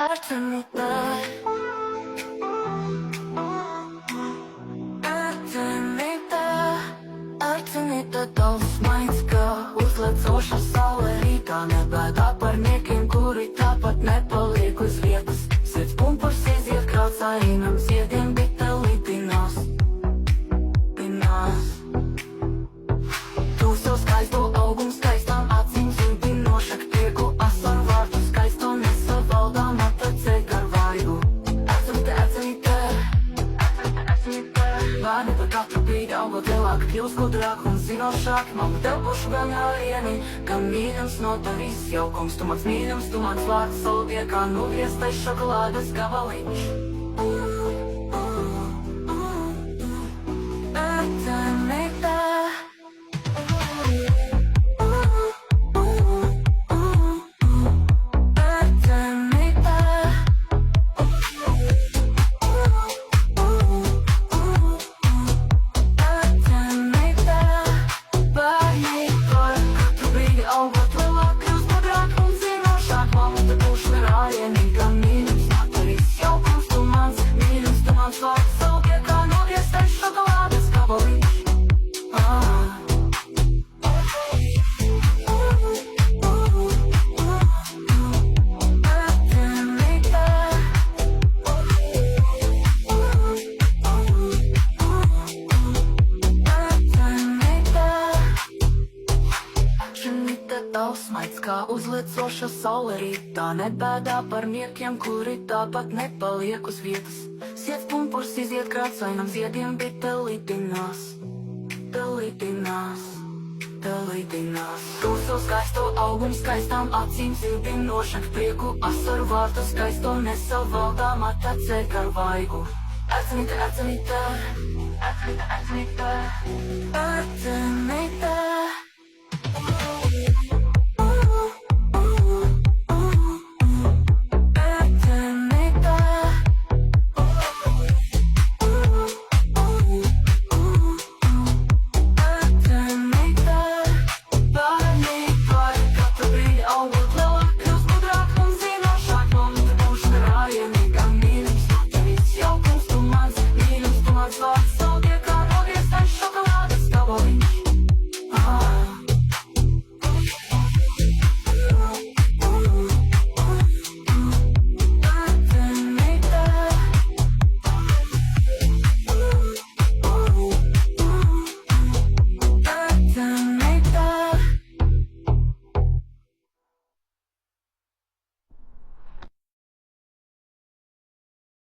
Artemita, Artemita, tavs maids, ka uzlecoša saule rītā. Nebēdā par niekiem, kuri tāpat nepaliek uz vietas. Sirds pumpurs iziet krāsainam ziediem, bite lidinās. Tu savu skaisto augumu skaistām acīm zudinoša prieku, asaru vārtu skaisto nesavaldām atacē gar vaigu. Artemita, vārdi par katru brīdi augot lielāk, kļūst gudrāk un zinošāk. Mamma tev būšu gan jāieni, gan mīļams no tevis jaukums. Tu mans mīļams, tu mans vārds, savu viekā nogrieztais šokolādes gabaliņš. Artemita, tavs maids, kā uzlecoša saule rītā. Nebēdā par niekiem, kuri tāpat nepaliek uz vietas. Sirds pumpurs iziet krāsainam ziediem, bite lidinās. Te lidinās. Tu savu skaisto augumu skaistām acīm zudinoša prieku, asaru vārtu skaisto nesavaldām atacē gar vaigu. Artemita, Artemita, Artemita, Artemita, Artemita.